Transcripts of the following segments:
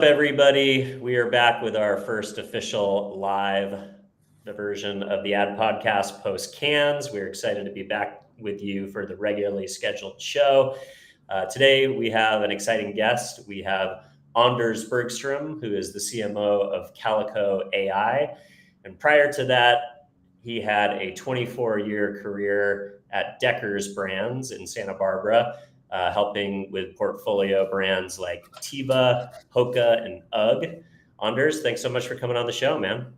Everybody, we are back with our first official live version of the Ad Podcast post Cannes. We're excited to be back with you for the regularly scheduled show. Today we have an exciting guest. We have Anders Bergstrom, who is the CMO of Calico AI. And prior to that, he had a 24-year career at Deckers Brands in Santa Barbara, helping with portfolio brands like Teva, HOKA, and UGG. Anders, thanks so much for coming on the show, man.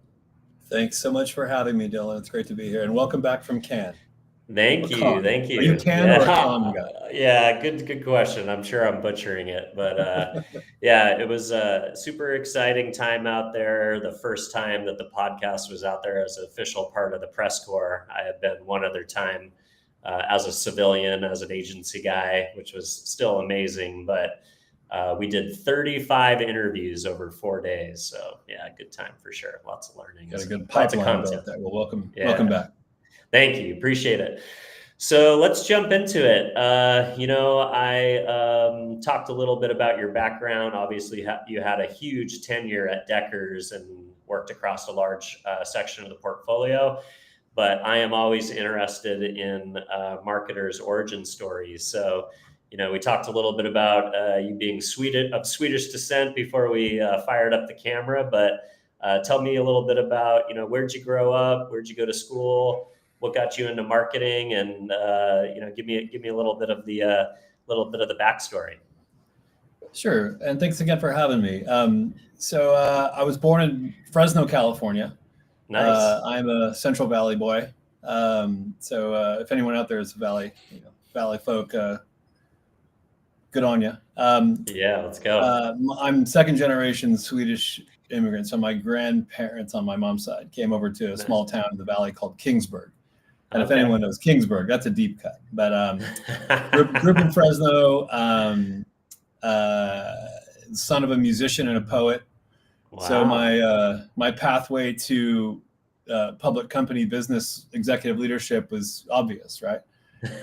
Thanks so much for having me, Dylan. It's great to be here, and welcome back from Cannes. Thank you. Are you Cannes or a Cannes guy? Yeah, good question. I'm sure I'm butchering it, but yeah, it was a super exciting time out there. The first time that the podcast was out there as an official part of the press corps. I had been one other time as a civilian, as an agency guy, which was still amazing. But we did 35 interviews over 4 days. So yeah, good time for sure. Lots of learning. Got a good pipeline built there. Well, welcome back. Thank you. Appreciate it. So let's jump into it. I talked a little bit about your background. Obviously, you had a huge tenure at Deckers and worked across a large section of the portfolio. But I am always interested in marketers' origin stories. So, we talked a little bit about you being of Swedish descent before we fired up the camera. But tell me a little bit about, where'd you grow up? Where'd you go to school? What got you into marketing? And give me a little bit of the backstory. Sure, and thanks again for having me. So I was born in Fresno, California. Nice. I'm a Central Valley boy. So if anyone out there is a Valley folk, good on you. Yeah, let's go. I'm second generation Swedish immigrant. So my grandparents on my mom's side came over to a small town in the Valley called Kingsburg. And if anyone knows Kingsburg, that's a deep cut. But grew up in Fresno, son of a musician and a poet. Wow. So my pathway to public company business executive leadership was obvious, right?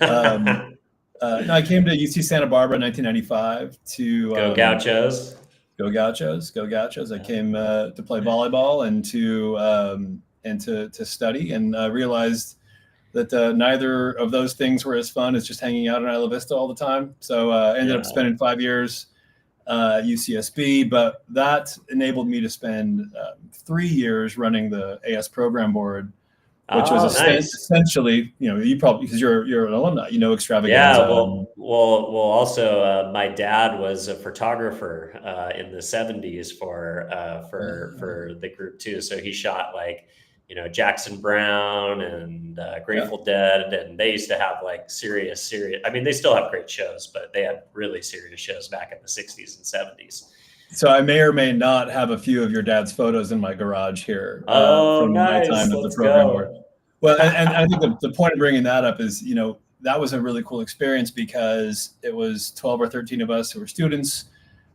I came to UC Santa Barbara in 1995 to Go Gauchos. Go Gauchos. Go Gauchos. I came to play volleyball and to study, and realized that neither of those things were as fun as just hanging out in Isla Vista all the time. So ended up spending 5 years at UCSB, but that enabled me to spend 3 years running the AS program board, which was essentially, you probably, because you're an alumni, Extravaganza. Yeah, well, also my dad was a photographer in the 70s for the group too. So he shot Jackson Brown and Grateful Dead, and they used to have serious. I mean, they still have great shows, but they had really serious shows back in the 60s and 70s. So I may or may not have a few of your dad's photos in my garage here from nice. my time at the program board. Well, and I think the point of bringing that up is, that was a really cool experience because it was 12 or 13 of us who were students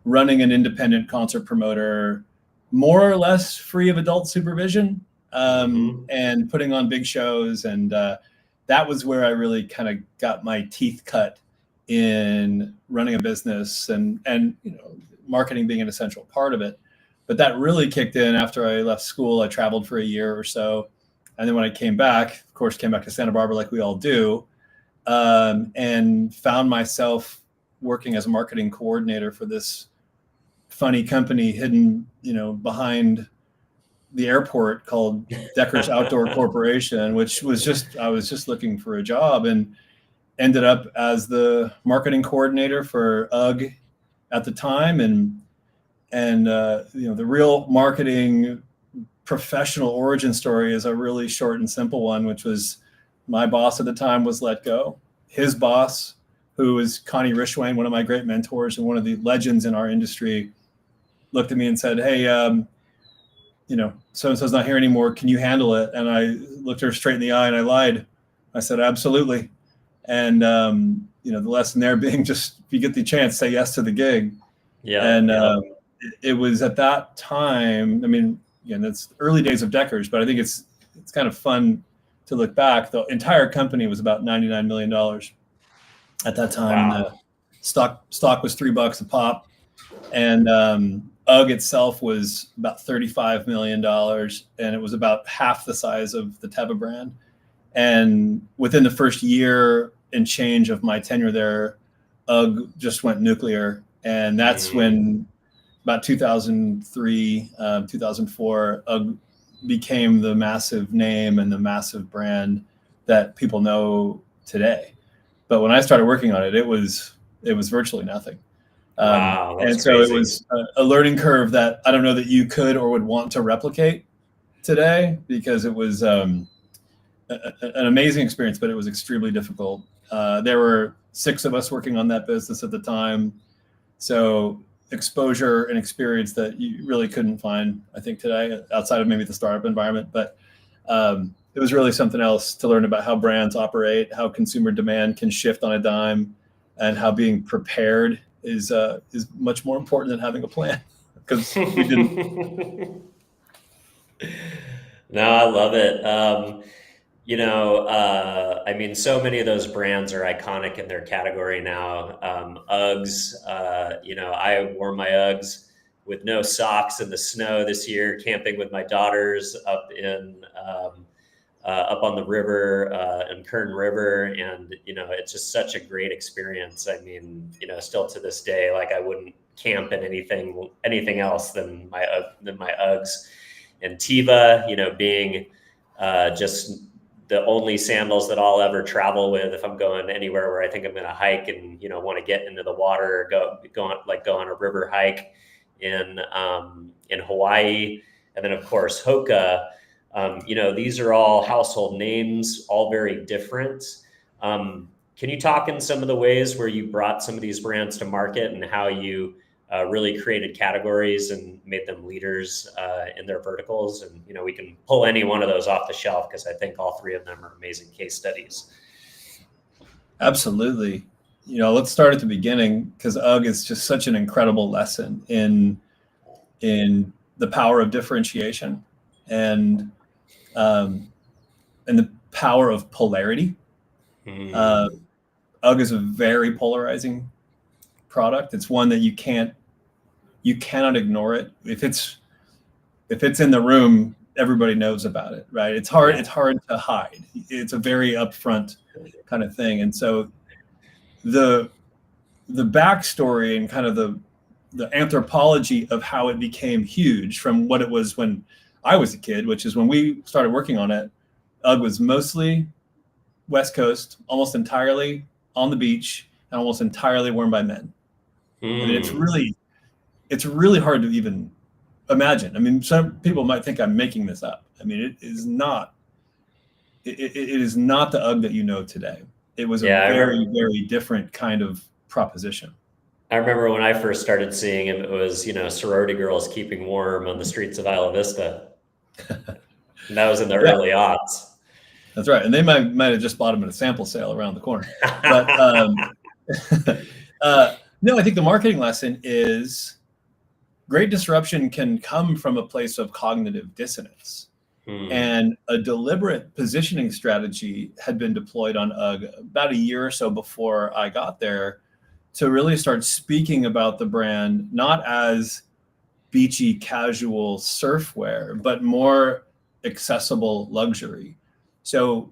running an independent concert promoter, more or less free of adult supervision. And putting on big shows. And that was where I really kind of got my teeth cut in running a business and marketing being an essential part of it. But that really kicked in after I left school. I traveled for a year or so. And then when I came back, of course, came back to Santa Barbara like we all do, and found myself working as a marketing coordinator for this funny company hidden, behind the airport called Deckers Outdoor Corporation, which was I was just looking for a job, and ended up as the marketing coordinator for UGG at the time. And the real marketing professional origin story is a really short and simple one, which was my boss at the time was let go. His boss, who was Connie Rishwain, one of my great mentors and one of the legends in our industry, looked at me and said, "Hey, so-and-so's not here anymore. Can you handle it?" And I looked her straight in the eye and I lied. I said, "Absolutely." And, the lesson there being just, if you get the chance, say yes to the gig. Yeah. And it was at that time, it's the early days of Deckers, but I think it's kind of fun to look back. The entire company was about $99 million at that time. Wow. The stock was $3 a pop. And UGG itself was about $35 million, and it was about half the size of the Teva brand. And within the first year and change of my tenure there, UGG just went nuclear. And that's when, about 2003, 2004, UGG became the massive name and the massive brand that people know today. But when I started working on it, it was virtually nothing. Wow, that's and so crazy. It was a learning curve that I don't know that you could or would want to replicate today, because it was an amazing experience, but it was extremely difficult. There were 6 of us working on that business at the time. So exposure and experience that you really couldn't find, I think, today, outside of maybe the startup environment. But it was really something else to learn about how brands operate, how consumer demand can shift on a dime, and how being prepared is much more important than having a plan, because we didn't. No, I love it. I mean, so many of those brands are iconic in their category now. Uggs, I wore my Uggs with no socks in the snow this year, camping with my daughters up on the river, in Kern River. And, it's just such a great experience. I mean, still to this day, like, I wouldn't camp in anything else than my Uggs. And Teva, being just the only sandals that I'll ever travel with if I'm going anywhere where I think I'm going to hike and, want to get into the water, or go on a river hike in Hawaii. And then, of course, HOKA. These are all household names, all very different. Can you talk in some of the ways where you brought some of these brands to market and how you really created categories and made them leaders in their verticals? And, we can pull any one of those off the shelf, because I think all 3 of them are amazing case studies. Absolutely. Let's start at the beginning, because UGG is just such an incredible lesson in the power of differentiation and the power of polarity. UGG is a very polarizing product. It's one that you cannot ignore it. If it's in the room, everybody knows about it, right? It's hard to hide. It's a very upfront kind of thing. And so the backstory and kind of the anthropology of how it became huge from what it was when I was a kid, which is when we started working on it, UGG was mostly West Coast, almost entirely on the beach, and almost entirely worn by men. I mean, it's really hard to even imagine. I mean, some people might think I'm making this up. I mean, it is not. It is not the UGG that you know today. It was a very, very different kind of proposition. I remember when I first started seeing him, it was, sorority girls keeping warm on the streets of Isla Vista. And that was in the early aughts. That's right. And they might have just bought them at a sample sale around the corner. But no, I think the marketing lesson is great disruption can come from a place of cognitive dissonance. And a deliberate positioning strategy had been deployed on UGG about a year or so before I got there, to really start speaking about the brand, not as beachy, casual surfwear, but more accessible luxury. So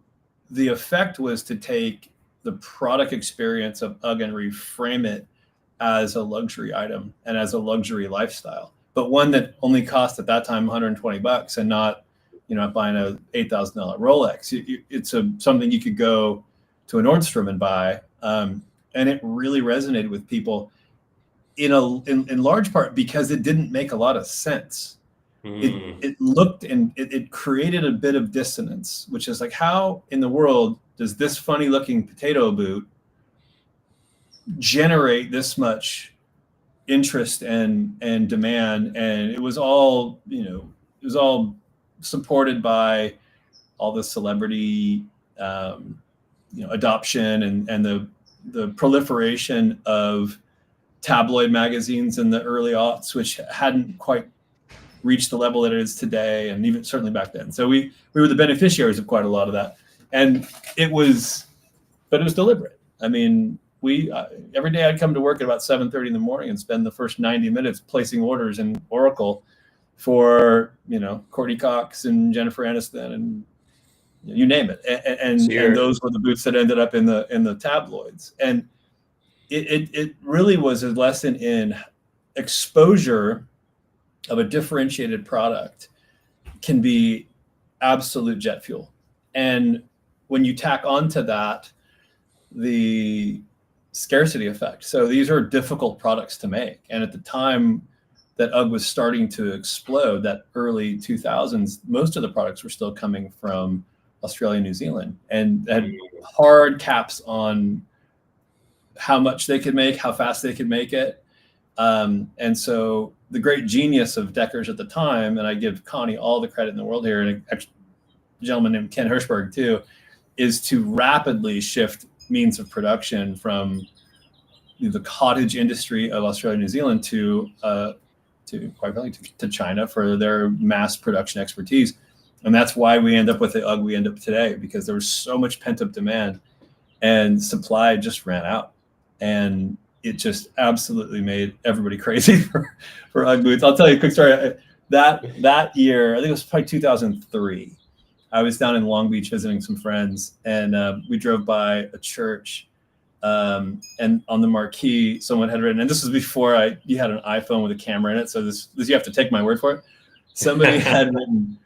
the effect was to take the product experience of UGG and reframe it as a luxury item and as a luxury lifestyle, but one that only cost at that time $120 and not, buying a $8,000 Rolex. It's something you could go to a Nordstrom and buy. And it really resonated with people in large part because it didn't make a lot of sense. It looked and it created a bit of dissonance, which is like, how in the world does this funny looking potato boot generate this much interest and demand? And it was all, supported by all the celebrity, adoption and the proliferation of tabloid magazines in the early aughts, which hadn't quite reached the level that it is today, and even certainly back then. So we were the beneficiaries of quite a lot of that, and it was deliberate. I mean, every day I'd come to work at about 7:30 in the morning and spend the first 90 minutes placing orders in Oracle for, Courtney Cox and Jennifer Aniston and you name it. And those were the boots that ended up in the tabloids. And it really was a lesson in exposure of a differentiated product can be absolute jet fuel. And when you tack onto that, the scarcity effect. So these are difficult products to make. And at the time that UGG was starting to explode, that early 2000s, most of the products were still coming from Australia, New Zealand, and had hard caps on how much they could make, how fast they could make it. And so the great genius of Deckers at the time, and I give Connie all the credit in the world here, and a gentleman named Ken Hirschberg too, is to rapidly shift means of production from the cottage industry of Australia, New Zealand to quite frankly to China for their mass production expertise. And that's why we end up with the UGG we end up today, because there was so much pent up demand and supply just ran out. And it just absolutely made everybody crazy for UGG boots. I'll tell you a quick story. That year, I think it was probably 2003, I was down in Long Beach visiting some friends, and we drove by a church, and on the marquee, someone had written, and this was before you had an iPhone with a camera in it, so this you have to take my word for it. Somebody had written,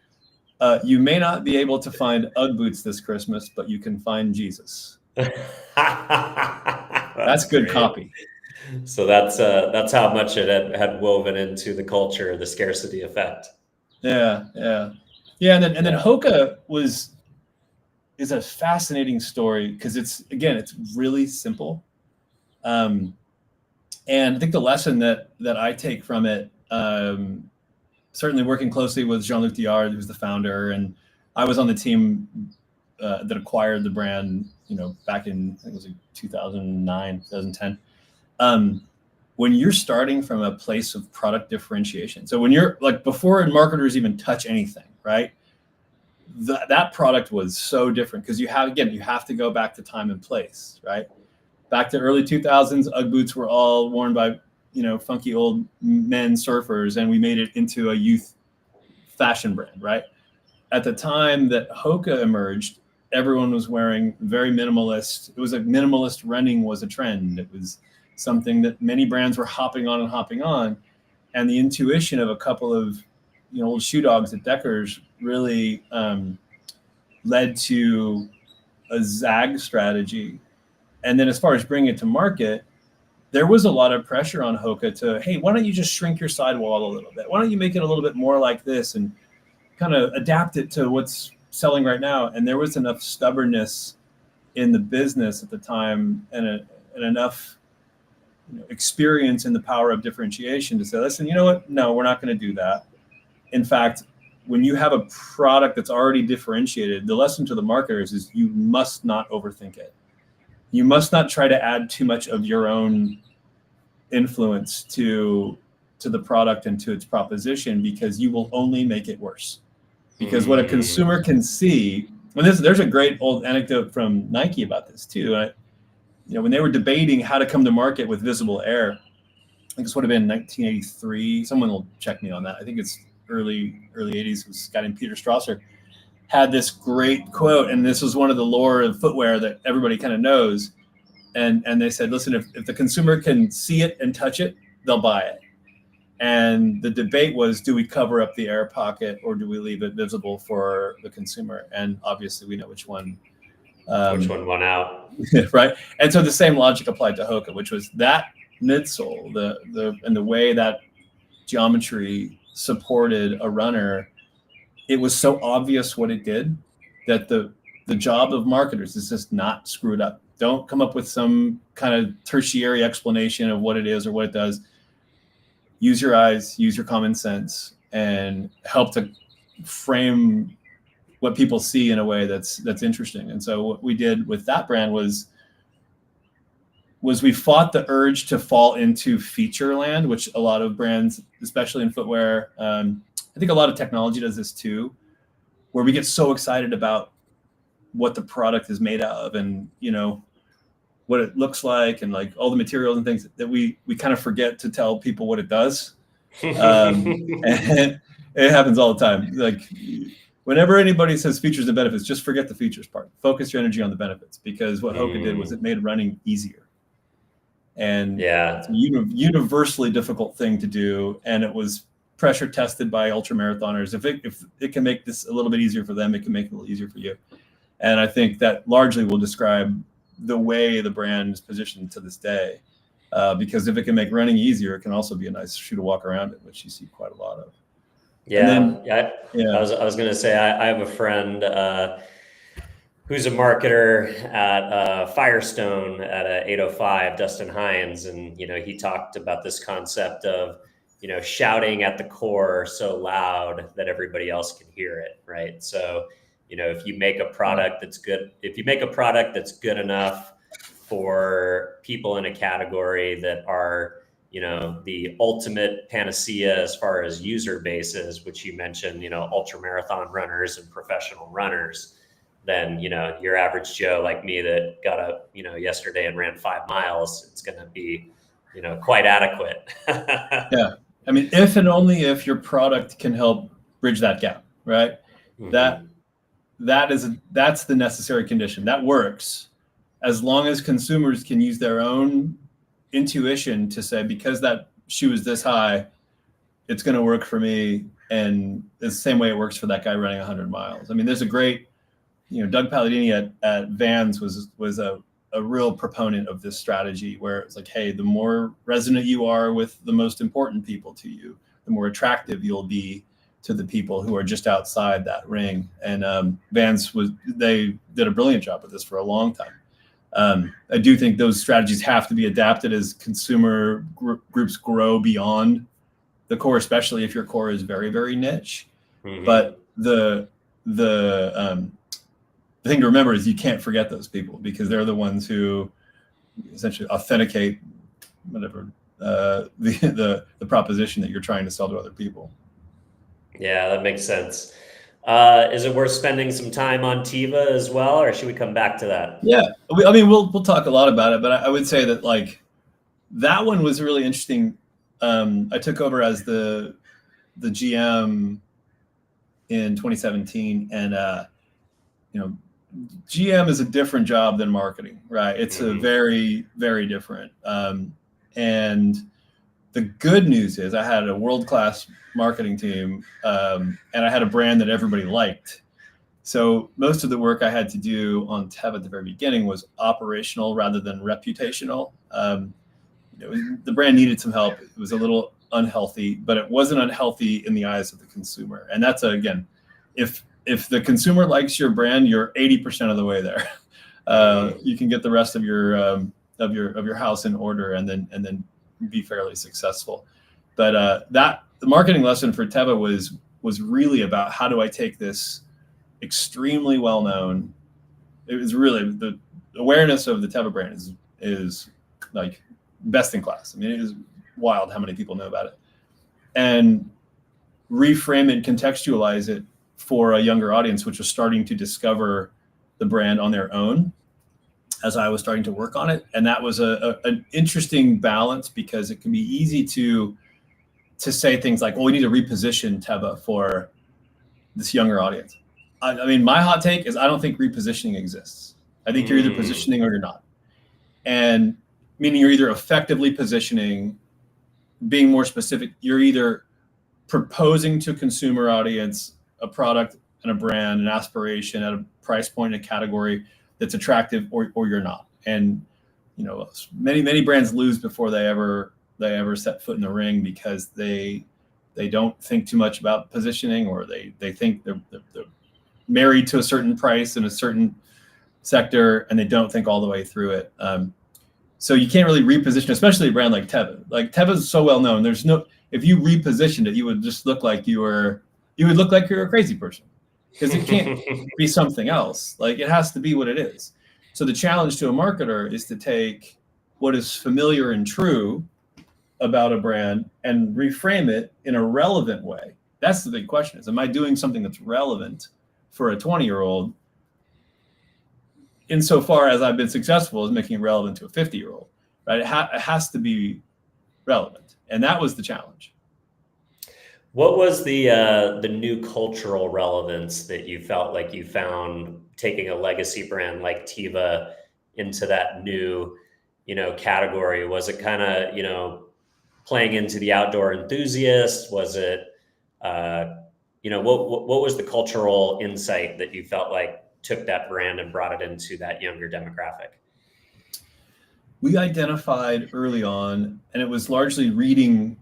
you may not be able to find UGG boots this Christmas, but you can find Jesus. That's good copy. So that's how much it had woven into the culture, the scarcity effect. Yeah. And then HOKA is a fascinating story because it's really simple. And I think the lesson that I take from it, certainly working closely with Jean-Luc Diard, who's the founder, and I was on the team that acquired the brand, back in, I think it was like 2009, 2010. When you're starting from a place of product differentiation, so when you're like before marketers even touch anything, right? That product was so different because you have to go back to time and place, right? Back to early 2000s, UGG boots were all worn by funky old men surfers, and we made it into a youth fashion brand, right? At the time that HOKA emerged, everyone was wearing very minimalist. It was like minimalist running was a trend. It was something that many brands were hopping on. And the intuition of a couple of old shoe dogs at Deckers really led to a zag strategy. And then as far as bringing it to market, there was a lot of pressure on HOKA to, hey, why don't you just shrink your sidewall a little bit? Why don't you make it a little bit more like this and kind of adapt it to what's selling right now? And there was enough stubbornness in the business at the time and enough experience in the power of differentiation to say, listen, you know what? No, we're not going to do that. In fact, when you have a product that's already differentiated, the lesson to the marketers is you must not overthink it. You must not try to add too much of your own influence to the product and to its proposition, because you will only make it worse. Because what a consumer can see, there's a great old anecdote from Nike about this too. When they were debating how to come to market with visible air, I think this would have been 1983. Someone will check me on that. I think it's early 80s. It was a guy named Peter Strasser had this great quote, and this was one of the lore of footwear that everybody kind of knows. And they said, listen, if the consumer can see it and touch it, they'll buy it. And the debate was, do we cover up the air pocket or do we leave it visible for the consumer? And obviously we know which one won out. Right. And so the same logic applied to HOKA, which was that midsole, the way that geometry supported a runner. It was so obvious what it did that the job of marketers is just not screw it up. Don't come up with some kind of tertiary explanation of what it is or what it does. Use your eyes, use your common sense, and help to frame what people see in a way that's interesting. And so what we did with that brand was we fought the urge to fall into feature land, which a lot of brands, especially in footwear, I think a lot of technology does this too, where we get so excited about what the product is made of. And, what it looks like and like all the materials and things that we kind of forget to tell people what it does. And it happens all the time. Like whenever anybody says features and benefits, just forget the features part. Focus your energy on the benefits, because what HOKA did was it made running easier. And it's a universally difficult thing to do. And it was pressure tested by ultra marathoners. If it can make this a little bit easier for them, it can make it a little easier for you. And I think that largely will describe the way the brand is positioned to this day. Because if it can make running easier, it can also be a nice shoe to walk around in, which you see quite a lot of. I was going to say, I have a friend who's a marketer at Firestone at 805, Dustin Hines. And, he talked about this concept of, shouting at the core so loud that everybody else can hear it. Right. So, if you make a product that's good, enough for people in a category that are, the ultimate panacea as far as user bases, which you mentioned, ultra marathon runners and professional runners, then, your average Joe like me that got up, yesterday and ran 5 miles, it's going to be, quite adequate. Yeah. I mean, if and only if your product can help bridge that gap, right? Mm-hmm. That's the necessary condition. That works as long as consumers can use their own intuition to say, because that shoe is this high, it's going to work for me. And it's the same way it works for that guy running 100 miles. I mean, there's a great, Doug Palladini at Vans was a real proponent of this strategy, where it's like, hey, the more resonant you are with the most important people to you, the more attractive you'll be to the people who are just outside that ring. And Vans they did a brilliant job with this for a long time. I do think those strategies have to be adapted as consumer groups grow beyond the core, especially if your core is very, very niche. Mm-hmm. But the thing to remember is you can't forget those people, because they're the ones who essentially authenticate whatever the proposition that you're trying to sell to other people. Yeah, that makes sense. Is it worth spending some time on Teva as well, or should we come back to that? Yeah, I mean, we'll talk a lot about it, but I would say that like that one was really interesting. I took over as the GM in 2017, and GM is a different job than marketing, right? It's a very, very different. And the good news is I had a world-class marketing team, and I had a brand that everybody liked. So most of the work I had to do on Teva at the very beginning was operational rather than reputational. The brand needed some help. It was a little unhealthy, but it wasn't unhealthy in the eyes of the consumer. And that's again, if the consumer likes your brand, you're 80% of the way there. You can get the rest of your house in order, and then be fairly successful. But the marketing lesson for Teva was really about, how do I take this extremely well known? It was really the awareness of the Teva brand is like best in class. I mean, it is wild how many people know about it, and reframe and contextualize it for a younger audience, which was starting to discover the brand on their own as I was starting to work on it. And that was an interesting balance, because it can be easy to say things like, well, we need to reposition Teva for this younger audience. I mean, my hot take is I don't think repositioning exists. I think you're either positioning or you're not. And meaning you're either effectively positioning, being more specific, you're either proposing to a consumer audience a product and a brand, an aspiration at a price point in a category that's attractive, or you're not. And many brands lose before they ever set foot in the ring, because they don't think too much about positioning, or they think they're married to a certain price in a certain sector, and they don't think all the way through it. So you can't really reposition, especially a brand like Teva. Like Teva is so well known. If you repositioned it, you would just look like you're a crazy person, because it can't be something else. Like, it has to be what it is. So the challenge to a marketer is to take what is familiar and true about a brand and reframe it in a relevant way. That's the big question: is, am I doing something that's relevant for a 20-year-old? insofar as I've been successful, is making it relevant to a 50-year-old, right? It has to be relevant, and that was the challenge. What was the new cultural relevance that you felt like you found taking a legacy brand like Teva into that new, category? Was it kind of, playing into the outdoor enthusiast? Was it, what was the cultural insight that you felt like took that brand and brought it into that younger demographic? We identified early on, and it was largely reading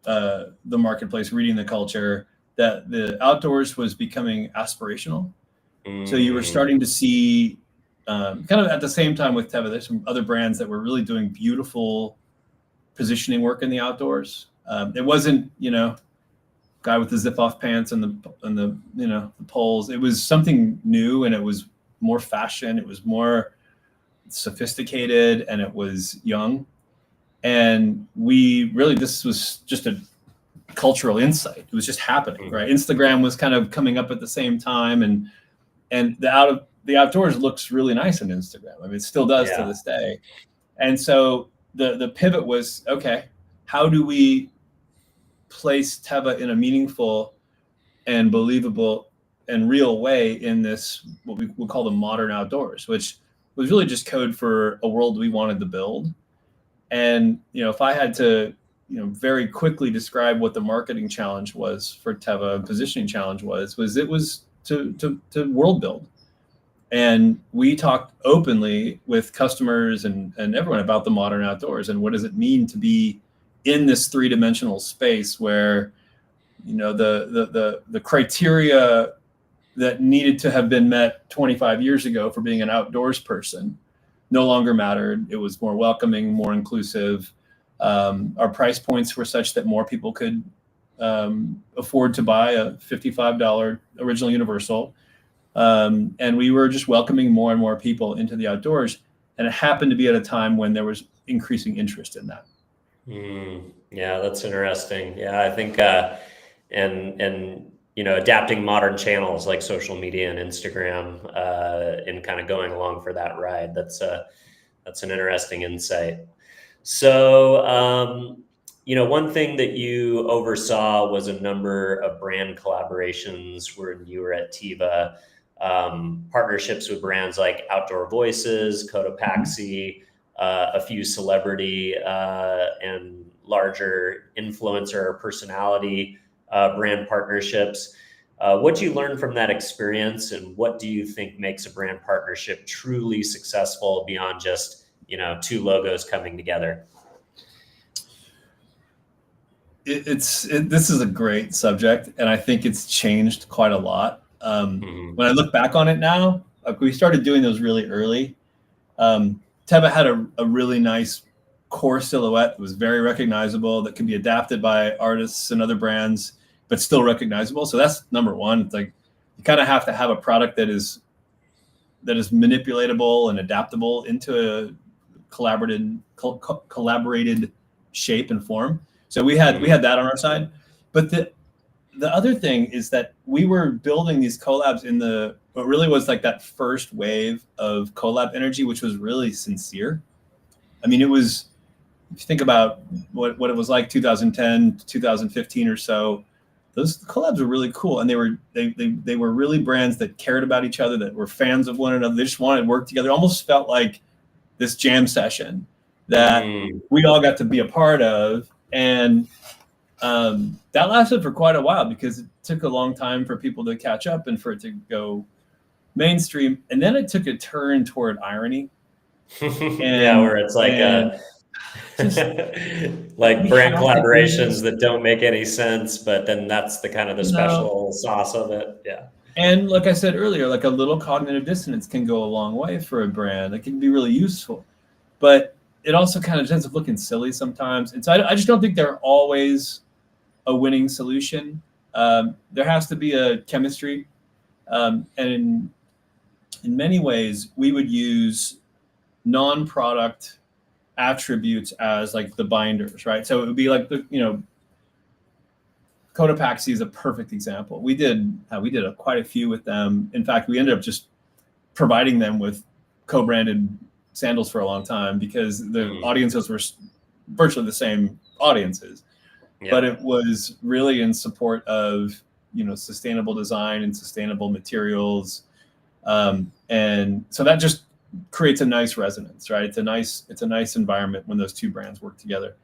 the marketplace, reading the culture, that the outdoors was becoming aspirational. So you were starting to see, kind of at the same time with Teva, there's some other brands that were really doing beautiful positioning work in the outdoors. It wasn't, guy with the zip off pants and the poles. It was something new, and it was more fashion. It was more sophisticated, and it was young. And this was just a cultural insight. It was just happening, right? Instagram was kind of coming up at the same time, and the outdoors looks really nice on Instagram. I mean, it still does to this day. And so the pivot was, okay, how do we place Teva in a meaningful and believable and real way in this, what we would call the modern outdoors, which was really just code for a world we wanted to build. And, if I had to, very quickly describe what the marketing challenge was for Teva, and positioning challenge was it was to world build. And we talked openly with customers and everyone about the modern outdoors, and what does it mean to be in this three-dimensional space where, the criteria that needed to have been met 25 years ago for being an outdoors person no longer mattered. It was more welcoming, more inclusive. Our price points were such that more people could afford to buy a $55 original universal. And we were just welcoming more and more people into the outdoors. And it happened to be at a time when there was increasing interest in that. Yeah, that's interesting. Yeah, I think, and adapting modern channels like social media and Instagram, and kind of going along for that ride. That's an interesting insight. So, one thing that you oversaw was a number of brand collaborations when you were at Teva, partnerships with brands like Outdoor Voices, Cotopaxi, a few celebrity and larger influencer personality brand partnerships. What do you learn from that experience, and what do you think makes a brand partnership truly successful beyond just, two logos coming together? This is a great subject, and I think it's changed quite a lot. When I look back on it now, like, we started doing those really early. Teva had a really nice core silhouette that was very recognizable, that can be adapted by artists and other brands, but still recognizable. So that's number one. It's like, you kind of have to have a product that is manipulatable and adaptable into a collaborated shape and form. So we had that on our side. But the other thing is that we were building these collabs in what really was like that first wave of collab energy, which was really sincere. I mean, it was, if you think about what it was like 2010 to 2015 or so, those collabs were really cool. And they were really brands that cared about each other, that were fans of one another. They just wanted to work together. It almost felt like this jam session that we all got to be a part of. And that lasted for quite a while, because it took a long time for people to catch up and for it to go mainstream. And then it took a turn toward irony. Where it's like like brand collaborations that don't make any sense, but then that's the kind of the special sauce of it. Yeah. And like I said earlier, like, a little cognitive dissonance can go a long way for a brand. It can be really useful, but it also kind of ends up looking silly sometimes. And so I just don't think they're always a winning solution. There has to be a chemistry. And in many ways, we would use non-product attributes as like the binders, right? So it would be like Cotopaxi is a perfect example. We did quite a few with them. In fact, we ended up just providing them with co-branded sandals for a long time because the audiences were virtually the same audiences. Yeah. But it was really in support of, sustainable design and sustainable materials. And so that just creates a nice resonance, right? It's a nice environment when those two brands work together.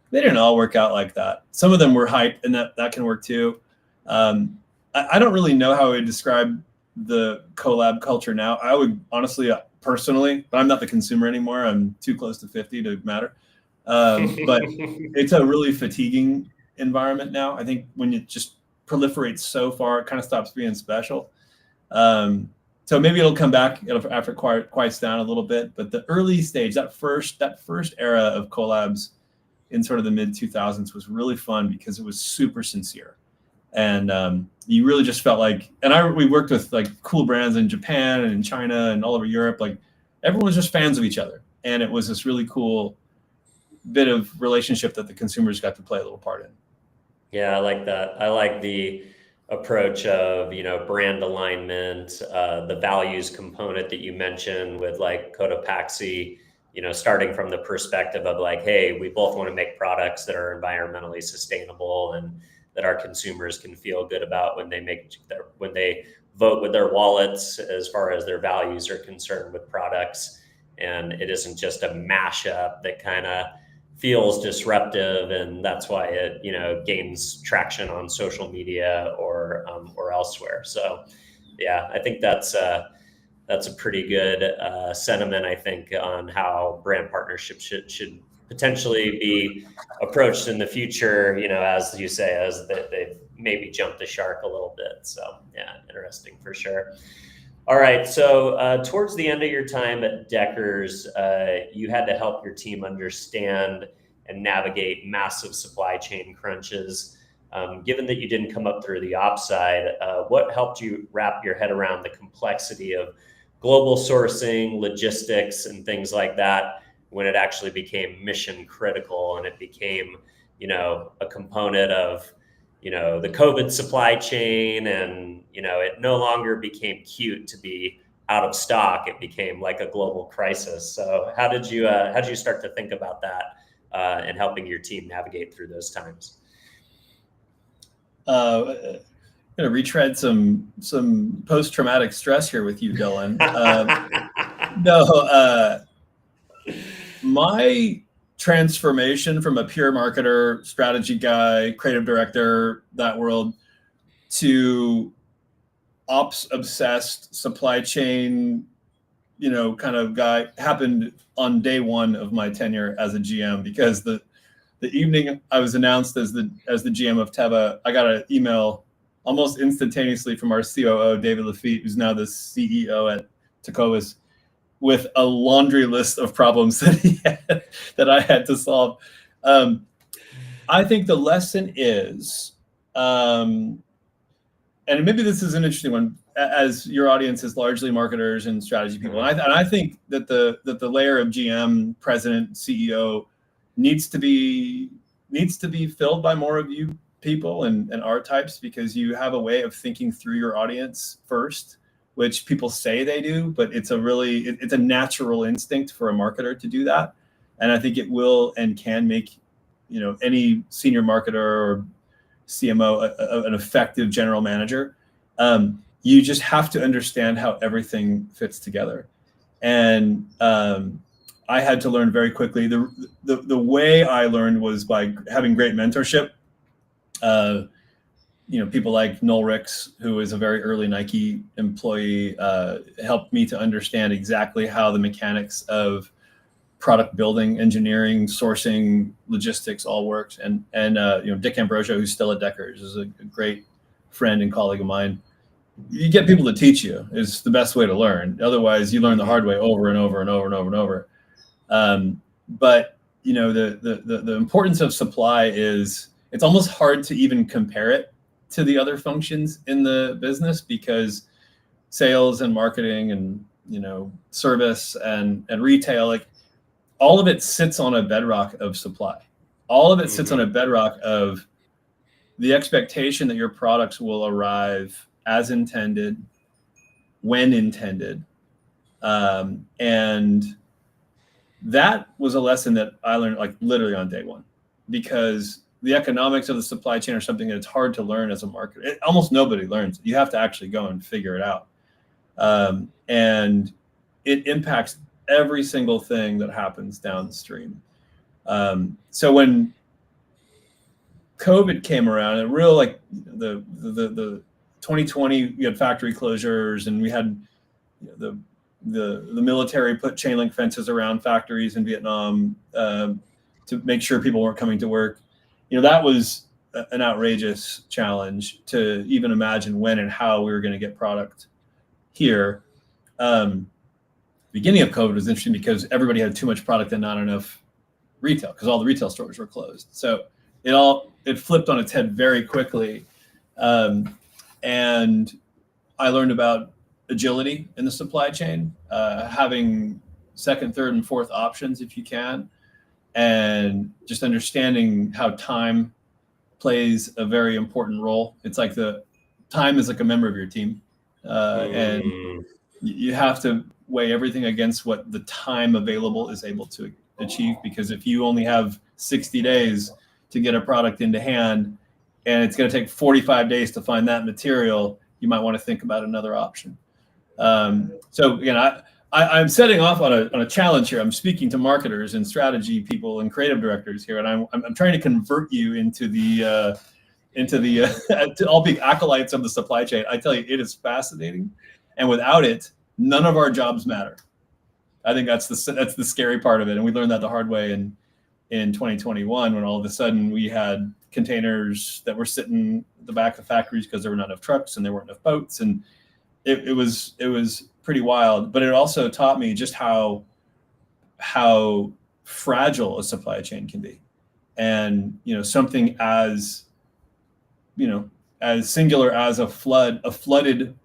They didn't all work out like that. Some of them were hype, and that can work too. I don't really know how I would describe the collab culture now. I would honestly, personally, but I'm not the consumer anymore. I'm too close to 50 to matter. But it's a really fatiguing environment now. I think when it just proliferates so far, it kind of stops being special. So maybe it'll come back after it quiets down a little bit. But the early stage, that first era of collabs in sort of the mid 2000s was really fun because it was super sincere. And you really just felt like, we worked with like cool brands in Japan and in China and all over Europe. Like everyone was just fans of each other. And it was this really cool bit of relationship that the consumers got to play a little part in. Yeah, I like that. I like the approach of, brand alignment, the values component that you mentioned with like Cotopaxi, starting from the perspective of like, hey, we both want to make products that are environmentally sustainable and that our consumers can feel good about when they vote with their wallets as far as their values are concerned with products. And it isn't just a mashup that kind of feels disruptive, and that's why it gains traction on social media or elsewhere. So yeah, I think that's a pretty good sentiment, I think, on how brand partnerships should potentially be approached in the future, as you say, as they've maybe jumped the shark a little bit. So yeah, interesting for sure. All right, so towards the end of your time at Deckers, you had to help your team understand and navigate massive supply chain crunches. Given that you didn't come up through the ops side, what helped you wrap your head around the complexity of global sourcing, logistics, and things like that when it actually became mission critical and it became, a component of, the COVID supply chain, and, it no longer became cute to be out of stock. It became like a global crisis. So how did you start to think about that and helping your team navigate through those times? Going to retread some post-traumatic stress here with you, Dylan. My transformation from a pure marketer, strategy guy, creative director, that world, to ops obsessed supply chain, kind of guy happened on day one of my tenure as a GM, because the evening I was announced as the GM of Teva, I got an email almost instantaneously from our COO, David Lafitte, who's now the CEO at Tecovas, with a laundry list of problems that I had to solve. I think the lesson is, and maybe this is an interesting one, as your audience is largely marketers and strategy people, and I think that the layer of GM, president, CEO needs to be filled by more of you people and art types, because you have a way of thinking through your audience first, which people say they do, but it's a natural instinct for a marketer to do that. And I think it will and can make, any senior marketer or CMO an effective general manager. You just have to understand how everything fits together. And I had to learn very quickly. The way I learned was by having great mentorship. People like Noel Ricks, who is a very early Nike employee, helped me to understand exactly how the mechanics of product building, engineering, sourcing, logistics all works. And Dick Ambrosio, who's still at Deckers, is a great friend and colleague of mine. You get people to teach you is the best way to learn. Otherwise, you learn the hard way over and over and over and over and over. But the importance of supply is, it's almost hard to even compare it to the other functions in the business, because sales and marketing and service and retail, like all of it sits on a bedrock of supply. All of it sits on a bedrock of the expectation that your products will arrive as intended, when intended, And that was a lesson that I learned like literally on day one, because the economics of the supply chain are something that it's hard to learn as a marketer. Almost nobody learns. You have to actually go and figure it out. And it impacts every single thing that happens downstream. So when COVID came around, and real like the 2020, we had factory closures, and we had the military put chain link fences around factories in Vietnam to make sure people weren't coming to work. That was an outrageous challenge to even imagine when and how we were going to get product here. Beginning of COVID was interesting because everybody had too much product and not enough retail, because all the retail stores were closed. So it flipped on its head very quickly. And I learned about agility in the supply chain, having second, third, and fourth options if you can, and just understanding how time plays a very important role. It's like the time is like a member of your team, and you have to weigh everything against what the time available is able to achieve, because if you only have 60 days to get a product into hand and it's going to take 45 days to find that material, you might want to think about another option. So again, I'm setting off on a challenge here. I'm speaking to marketers and strategy people and creative directors here, and I'm trying to convert you into the to all big acolytes of the supply chain. I tell you, it is fascinating, and without it, none of our jobs matter. I think that's the scary part of it, and we learned that the hard way in 2021, when all of a sudden we had containers that were sitting at the back of factories because there were not enough trucks and there weren't enough boats, and it was pretty wild. But it also taught me just how fragile a supply chain can be, and something as singular as a flooded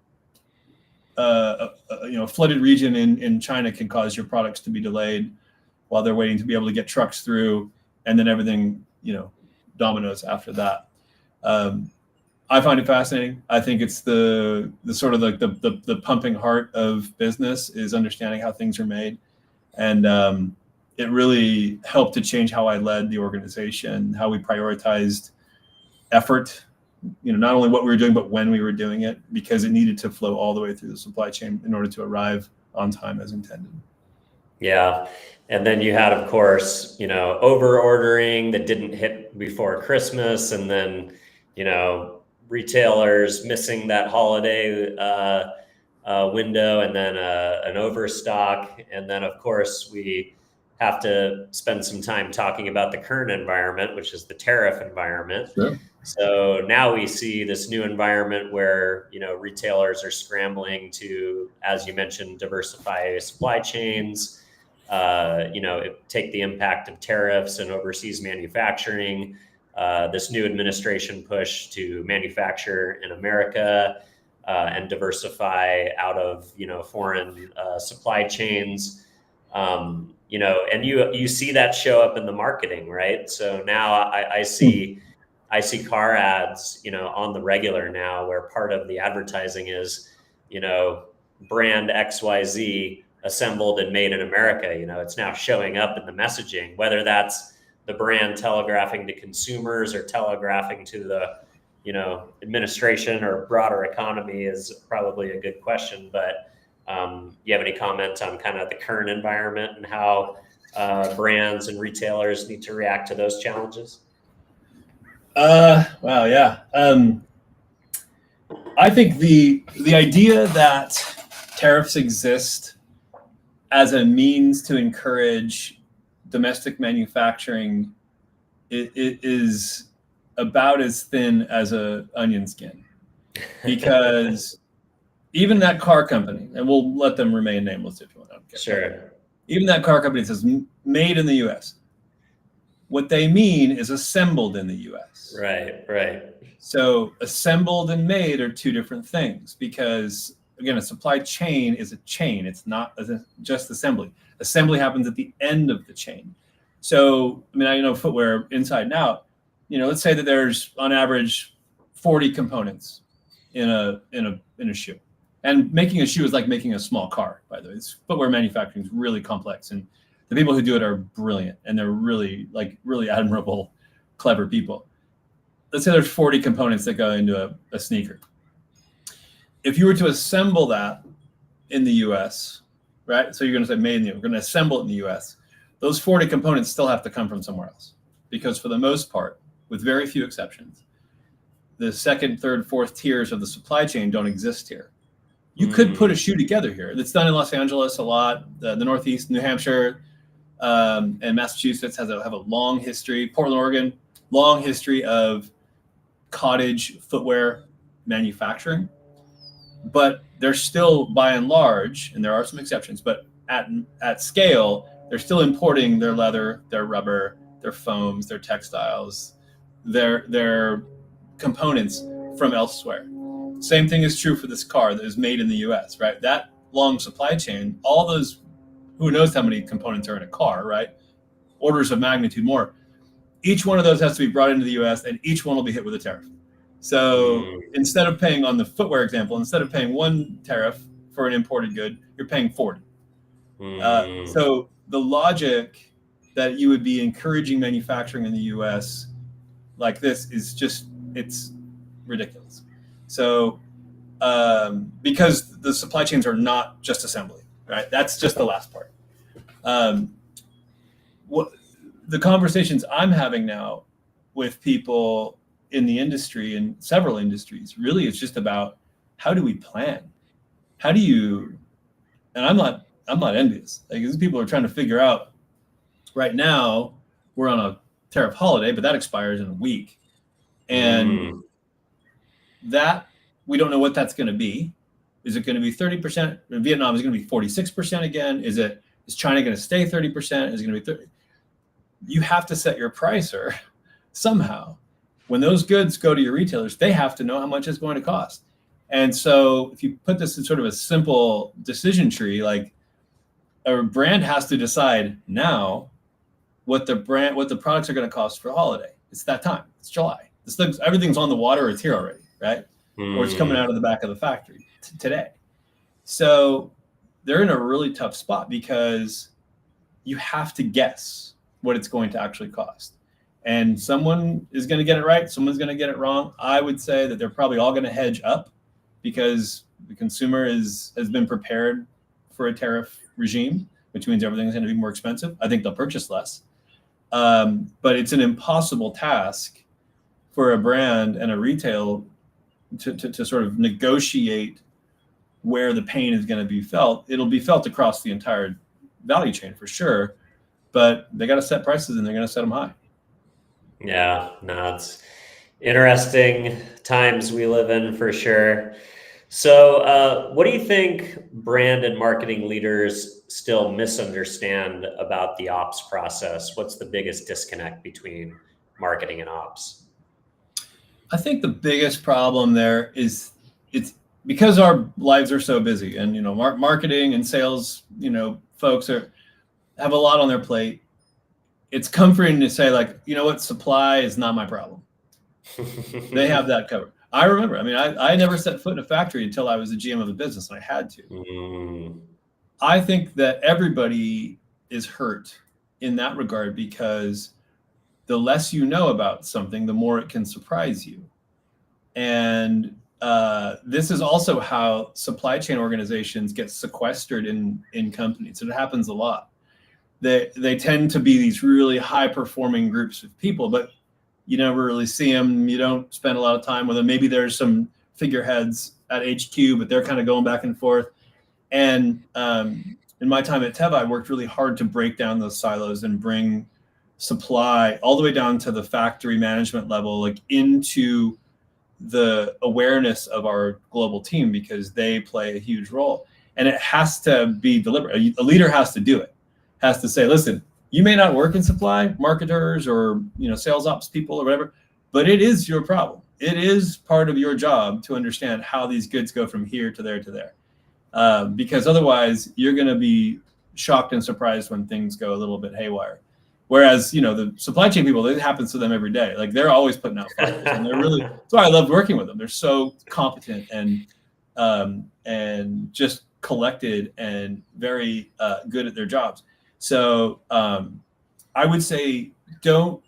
region in China can cause your products to be delayed while they're waiting to be able to get trucks through, and then everything dominoes after that. I find it fascinating. I think it's the sort of like the pumping heart of business is understanding how things are made, and it really helped to change how I led the organization, how we prioritized effort. Not only what we were doing, but when we were doing it, because it needed to flow all the way through the supply chain in order to arrive on time as intended. Yeah. And then you had, of course, over ordering that didn't hit before Christmas, and then, retailers missing that holiday window, and then an overstock. And then, of course, we have to spend some time talking about the current environment, which is the tariff environment. Sure. So now we see this new environment where, retailers are scrambling to, as you mentioned, diversify supply chains, take the impact of tariffs and overseas manufacturing, this new administration push to manufacture in America and diversify out of, foreign supply chains. And you see that show up in the marketing, right? So now I see car ads, on the regular now, where part of the advertising is, brand XYZ assembled and made in America. It's now showing up in the messaging, whether that's the brand telegraphing to consumers or telegraphing to the, administration or broader economy is probably a good question. But you have any comment on kind of the current environment and how brands and retailers need to react to those challenges? Wow. Yeah. I think the idea that tariffs exist as a means to encourage domestic manufacturing it is about as thin as a onion skin, because even that car company, and we'll let them remain nameless if you want. Okay. Sure. Even that car company says made in the U.S. What they mean is assembled in the U.S. Right. So assembled and made are two different things, because again, a supply chain is a chain. It's not just assembly. Assembly happens at the end of the chain. So, I know footwear inside and out. Let's say that there's on average 40 components in a shoe. And making a shoe is like making a small car, by the way. Footwear manufacturing is really complex, and the people who do it are brilliant, and they're really admirable, clever people. Let's say there's 40 components that go into a sneaker. If you were to assemble that in the US, right? So you're going to say made in the US, we're going to assemble it in the US. Those 40 components still have to come from somewhere else, because for the most part, with very few exceptions, the second, third, fourth tiers of the supply chain don't exist here. You could put a shoe together here. It's done in Los Angeles a lot. The Northeast, New Hampshire, and Massachusetts have a long history. Portland, Oregon, long history of cottage footwear manufacturing. But they're still, by and large, and there are some exceptions, but at scale, they're still importing their leather, their rubber, their foams, their textiles, their components from elsewhere. Same thing is true for this car that is made in the US, right? That long supply chain, all those, who knows how many components are in a car, right? Orders of magnitude more. Each one of those has to be brought into the US, and each one will be hit with a tariff. So instead of paying, on the footwear example, instead of paying one tariff for an imported good, you're paying 40. So the logic that you would be encouraging manufacturing in the US like this is just, it's ridiculous. So because the supply chains are not just assembly, right? That's just the last part. What the conversations I'm having now with people in the industry, in several industries, really it's just about, how do we plan? How do you, and I'm not envious. Like, these people are trying to figure out, right now we're on a tariff holiday, but that expires in a week. And that, we don't know what that's going to be. Is it going to be 30%? In Vietnam, is it going to be 46% again? Is China going to stay 30%? Is it going to be 30? You have to set your pricer somehow. When those goods go to your retailers, they have to know how much it's going to cost. And so if you put this in sort of a simple decision tree, like, a brand has to decide now what the products are going to cost for the holiday. It's that time. It's July. Everything's on the water. It's here already, right? Or it's coming out of the back of the factory today. So they're in a really tough spot, because you have to guess what it's going to actually cost. And someone is going to get it right. Someone's going to get it wrong. I would say that they're probably all going to hedge up, because the consumer has been prepared for a tariff regime, which means everything's going to be more expensive. I think they'll purchase less. But it's an impossible task for a brand and a retail to sort of negotiate where the pain is going to be felt. It'll be felt across the entire value chain for sure, but they got to set prices, and they're going to set them high. Yeah, no, it's interesting times we live in for sure. So what do you think brand and marketing leaders still misunderstand about the ops process? What's the biggest disconnect between marketing and ops? I think the biggest problem there is, it's because our lives are so busy, and marketing and sales, folks have a lot on their plate. It's comforting to say, like, what, supply is not my problem. They have that covered. I remember, I never set foot in a factory until I was the GM of a business, and I had to. I think that everybody is hurt in that regard, because the less you know about something, the more it can surprise you. And this is also how supply chain organizations get sequestered in companies. It happens a lot. They tend to be these really high performing groups of people, but you never really see them. You don't spend a lot of time with them. Maybe there's some figureheads at HQ, but they're kind of going back and forth. And in my time at Teva, I worked really hard to break down those silos and bring supply all the way down to the factory management level, like into the awareness of our global team, because they play a huge role. And it has to be deliberate. A leader has to do it, has to say, listen, you may not work in supply, marketers or sales ops people or whatever, but it is your problem. It is part of your job to understand how these goods go from here to there to there. Because otherwise you're going to be shocked and surprised when things go a little bit haywire. Whereas, the supply chain people, it happens to them every day. Like, they're always putting out fires, and they're really, that's why I loved working with them. They're so competent and and just collected and very good at their jobs. So I would say don't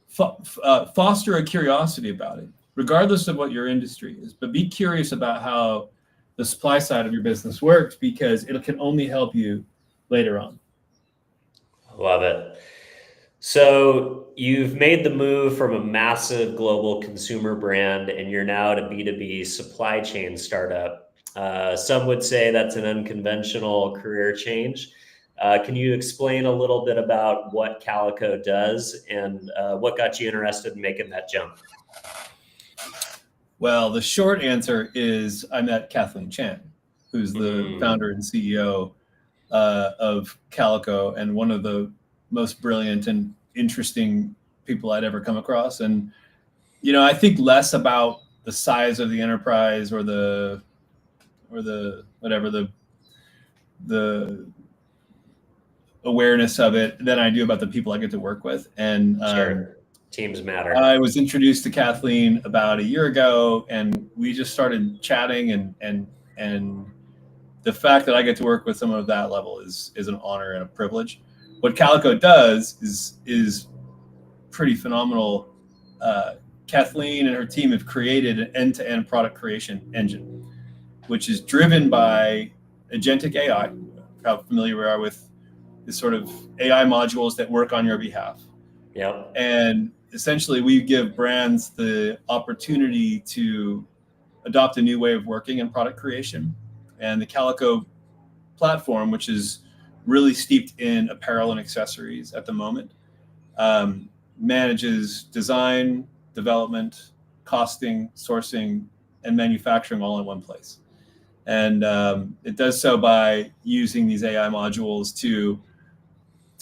foster a curiosity about it, regardless of what your industry is, but be curious about how the supply side of your business works, because it can only help you later on. Love it. So you've made the move from a massive global consumer brand, and you're now at a B2B supply chain startup. Some would say that's an unconventional career change. Can you explain a little bit about what Calico does and what got you interested in making that jump? Well, the short answer is I met Kathleen Chan, who's the founder and CEO of Calico, and one of the most brilliant and interesting people I'd ever come across. And, you know, I think less about the size of the enterprise or the awareness of it than I do about the people I get to work with. And sure. Teams matter. I was introduced to Kathleen about a year ago, and we just started chatting, and the fact that I get to work with someone of that level is an honor and a privilege. What Calico does is pretty phenomenal. Kathleen and her team have created an end-to-end product creation engine, which is driven by agentic AI. How familiar we are with this sort of AI modules that work on your behalf. Yep. And essentially, we give brands the opportunity to adopt a new way of working in product creation. And the Calico platform, which is really steeped in apparel and accessories at the moment, manages design, development, costing, sourcing, and manufacturing all in one place. And it does so by using these AI modules to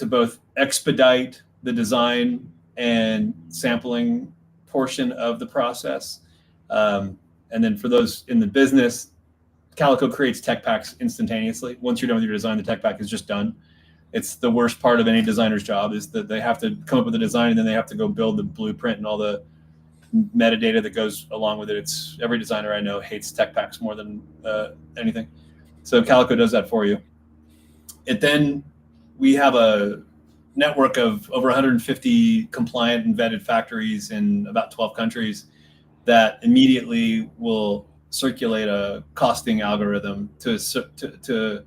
both expedite the design and sampling portion of the process. And then for those in the business, Calico creates tech packs instantaneously. Once you're done with your design, the tech pack is just done. It's the worst part of any designer's job, is that they have to come up with a design and then they have to go build the blueprint and all the metadata that goes along with it. Every designer I know hates tech packs more than anything. So Calico does that for you. We have a network of over 150 compliant and vetted factories in about 12 countries that immediately will circulate a costing algorithm to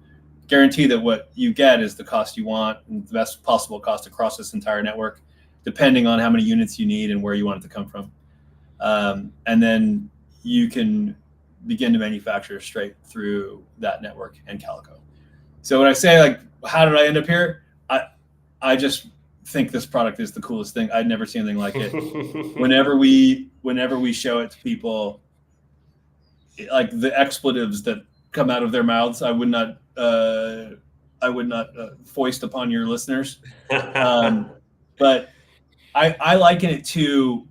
guarantee that what you get is the cost you want and the best possible cost across this entire network, depending on how many units you need and where you want it to come from. And then you can begin to manufacture straight through that network and Calico. So when I say, like, how did I end up here? I just think this product is the coolest thing. I'd never seen anything like it. Whenever we show it to people, like the expletives that come out of their mouths, I would not foist upon your listeners. But I liken it to,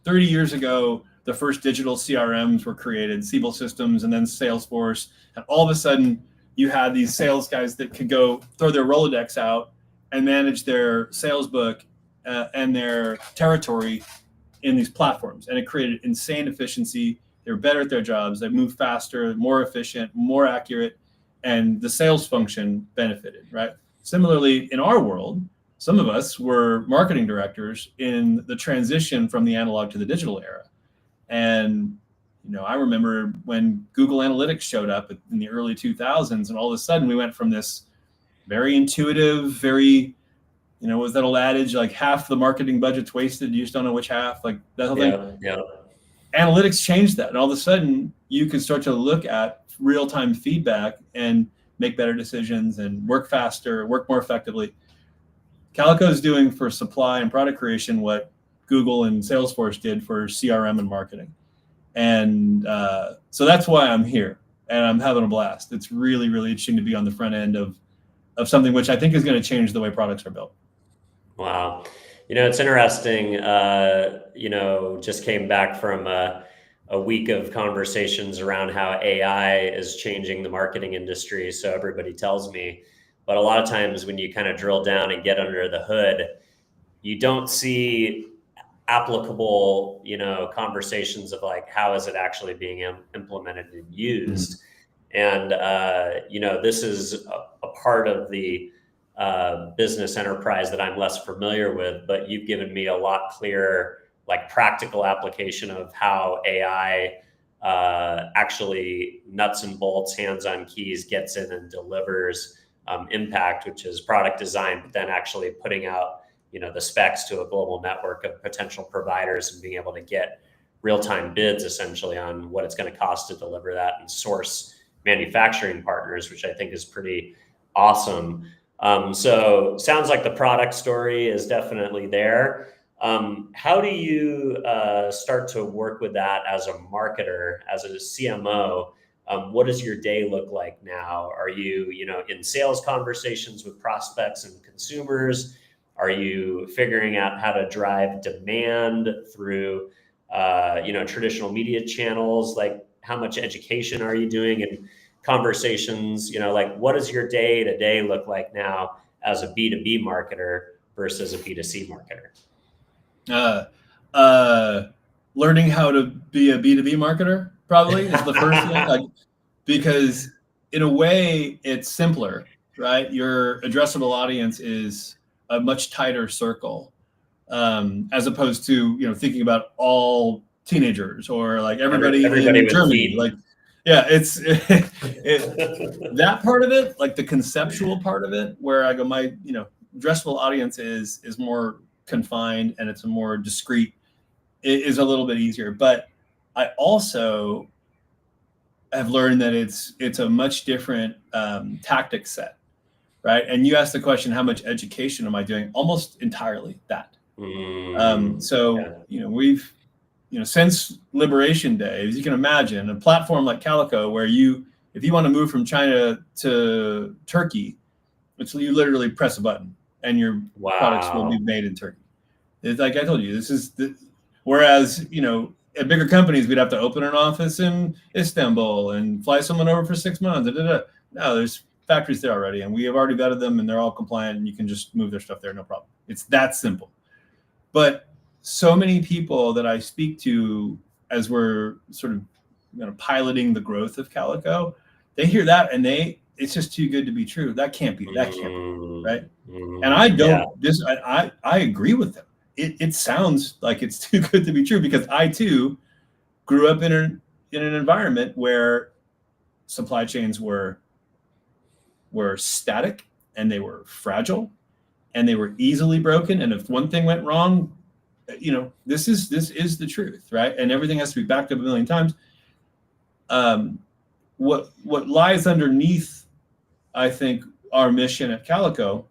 30 years ago, the first digital CRMs were created, Siebel Systems, and then Salesforce. And all of a sudden, you had these sales guys that could go throw their Rolodex out and manage their sales book and their territory in these platforms. And it created insane efficiency. They were better at their jobs. They moved faster, more efficient, more accurate, and the sales function benefited, right? Similarly, in our world, some of us were marketing directors in the transition from the analog to the digital era. And I remember when Google Analytics showed up in the early 2000s, and all of a sudden we went from this very intuitive, very, was that old adage, like half the marketing budget's wasted, you just don't know which half, like that whole thing. Yeah. Analytics changed that. And all of a sudden you could start to look at real-time feedback and make better decisions and work faster, work more effectively. Calico is doing for supply and product creation what Google and Salesforce did for CRM and marketing. And so that's why I'm here, and I'm having a blast. It's really, really interesting to be on the front end of something which I think is going to change the way products are built. Wow. It's interesting, just came back from a week of conversations around how AI is changing the marketing industry. So everybody tells me, but a lot of times when you kind of drill down and get under the hood, you don't see, applicable, conversations of like, how is it actually being implemented and used? And, this is a part of the business enterprise that I'm less familiar with, but you've given me a lot clearer, like practical application of how AI actually nuts and bolts, hands on keys, gets in and delivers impact, which is product design, but then actually putting out the specs to a global network of potential providers and being able to get real-time bids essentially on what it's going to cost to deliver that and source manufacturing partners, which I think is pretty awesome. So sounds like the product story is definitely there. How do you start to work with that as a marketer, as a CMO? What does your day look like now? Are you, in sales conversations with prospects and consumers? Are you figuring out how to drive demand through, traditional media channels? Like, how much education are you doing in conversations? Like, what does your day to day look like now as a B2B marketer versus a B2C marketer? Learning how to be a B2B marketer probably is the first thing, because in a way it's simpler, right? Your addressable audience is a much tighter circle, as opposed to, thinking about all teenagers or like everybody in Germany. Like, yeah, it's that part of it, like the conceptual part of it, where I go, my, addressable audience is more confined and it's a more discrete. It is a little bit easier, but I also have learned that it's a much different tactic set, right? And you asked the question, how much education am I doing? Almost entirely that. We've, since Liberation Day, as you can imagine, a platform like Calico, where if you want to move from China to Turkey, you literally press a button and your products will be made in Turkey. It's like I told you, whereas, at bigger companies, we'd have to open an office in Istanbul and fly someone over for 6 months. No, there's factories there already, and we have already vetted them, and they're all compliant, and you can just move their stuff there, no problem. It's that simple. But so many people that I speak to as we're sort of piloting the growth of Calico, they hear that and it's just too good to be true. That can't be, right? And I don't. I agree with them. It sounds like it's too good to be true, because I too grew up in an environment where supply chains were static and they were fragile and they were easily broken. And if one thing went wrong, this is the truth, right? And everything has to be backed up a million times. What lies underneath, I think, our mission at Calico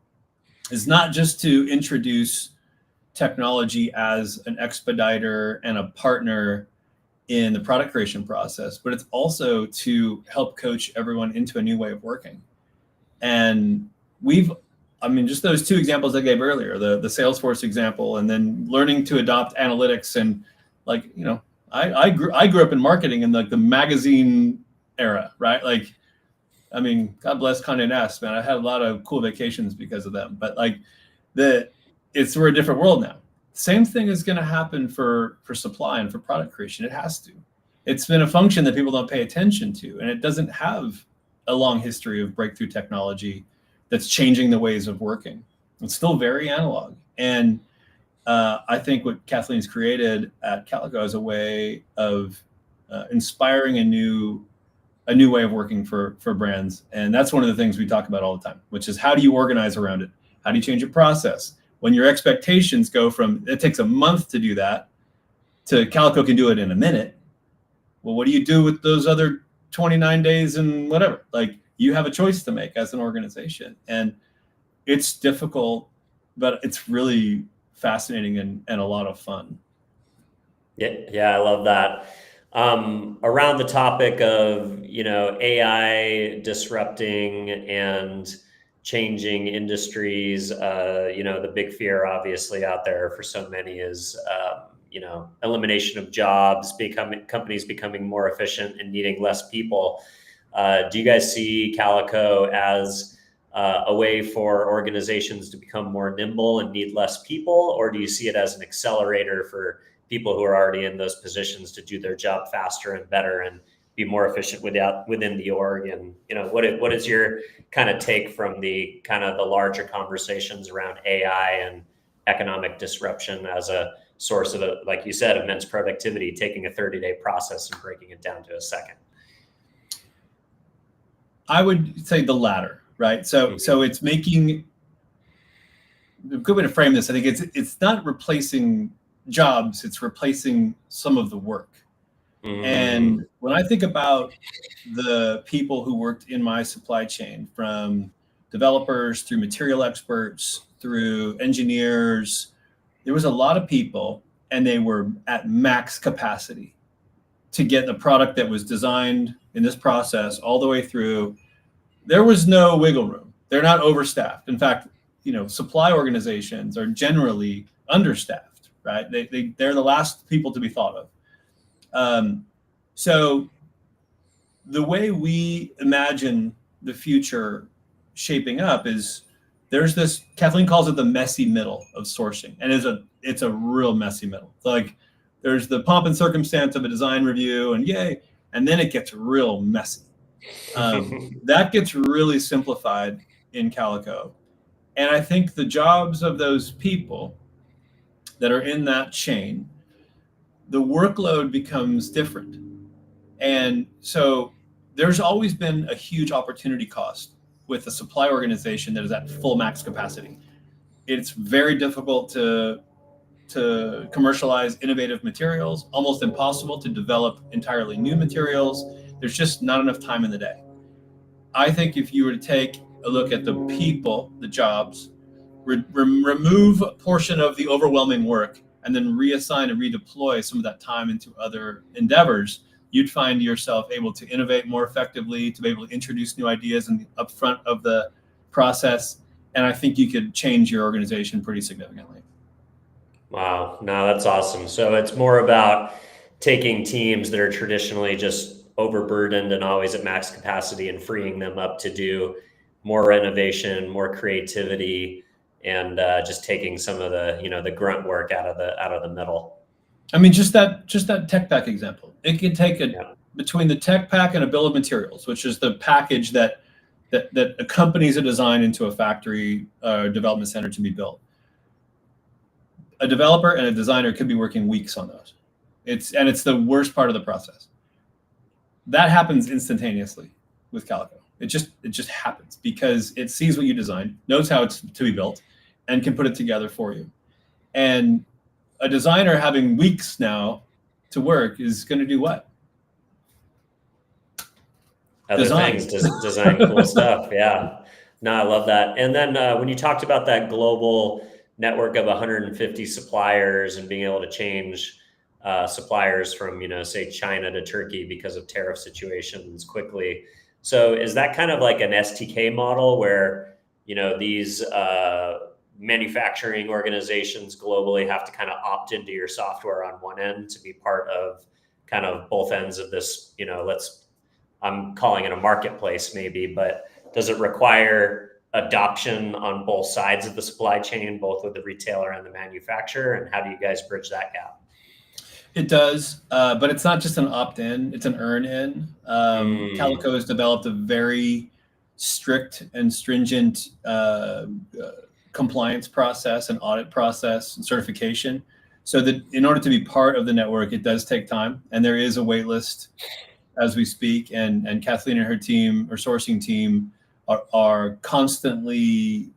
is not just to introduce technology as an expediter and a partner in the product creation process, but it's also to help coach everyone into a new way of working. And just those two examples I gave earlier, the Salesforce example, and then learning to adopt analytics. And I grew up in marketing in the magazine era, right? God bless Condé Nast, man. I had a lot of cool vacations because of them, but we're a different world now. Same thing is going to happen for supply and for product creation. It has to. It's been a function that people don't pay attention to, and it doesn't have a long history of breakthrough technology that's changing the ways of working. It's still very analog. And I think what Kathleen's created at Calico is a way of inspiring a new way of working for brands. And that's one of the things we talk about all the time, which is, how do you organize around it? How do you change your process? When your expectations go from, it takes a month to do that, to Calico can do it in a minute. Well, what do you do with those other 29 days and whatever? You have a choice to make as an organization. And it's difficult, but it's really fascinating and a lot of fun. Yeah, I love that. Around the topic of, AI disrupting and changing industries, the big fear obviously out there for so many is, elimination of jobs, companies becoming more efficient and needing less people. Do you guys see Calico as a way for organizations to become more nimble and need less people? Or do you see it as an accelerator for people who are already in those positions to do their job faster and better and be more efficient within the org? And, what is your kind of take from the kind of the larger conversations around AI and economic disruption as a source of, like you said, immense productivity, taking a 30-day process and breaking it down to a second? I would say the latter, right? So it's making, a good way to frame this, I think it's not replacing jobs, it's replacing some of the work. And when I think about the people who worked in my supply chain, from developers through material experts, through engineers, there was a lot of people, and they were at max capacity to get the product that was designed in this process all the way through. There was no wiggle room. They're not overstaffed. In fact, supply organizations are generally understaffed, right? They're the last people to be thought of. So the way we imagine the future shaping up is there's this, Kathleen calls it the messy middle of sourcing. And it's a real messy middle. Like, there's the pomp and circumstance of a design review and yay, and then it gets real messy. That gets really simplified in Calico. And I think the jobs of those people that are in that chain, the workload becomes different. And so there's always been a huge opportunity cost with a supply organization that is at full max capacity. It's very difficult to commercialize innovative materials, almost impossible to develop entirely new materials. There's just not enough time in the day. I think if you were to take a look at the people, the jobs, remove a portion of the overwhelming work, and then reassign and redeploy some of that time into other endeavors, you'd find yourself able to innovate more effectively, to be able to introduce new ideas in the upfront of the process. And I think you could change your organization pretty significantly. Wow. No, that's awesome. So it's more about taking teams that are traditionally just overburdened and always at max capacity and freeing them up to do more innovation, more creativity, and just taking some of the, the grunt work out of the middle. I mean, just that tech pack example. It can take between the tech pack and a bill of materials, which is the package that accompanies a design into a factory development center to be built. A developer and a designer could be working weeks on those. It's the worst part of the process. That happens instantaneously with Calico. It just happens because it sees what you designed, knows how it's to be built, and can put it together for you. And a designer having weeks now to work is going to do what? Other things, design cool stuff. Yeah. No, I love that. And then when you talked about that global network of 150 suppliers and being able to change suppliers from, say China to Turkey because of tariff situations quickly. So is that kind of like an STK model where, these manufacturing organizations globally have to kind of opt into your software on one end to be part of kind of both ends of this, I'm calling it a marketplace maybe, but does it require adoption on both sides of the supply chain, both with the retailer and the manufacturer? And how do you guys bridge that gap? It does, but it's not just an opt-in, it's an earn-in. Calico has developed a very strict and stringent compliance process and audit process and certification, so that in order to be part of the network, it does take time. And there is a wait list as we speak. And Kathleen and her team, her sourcing team, are constantly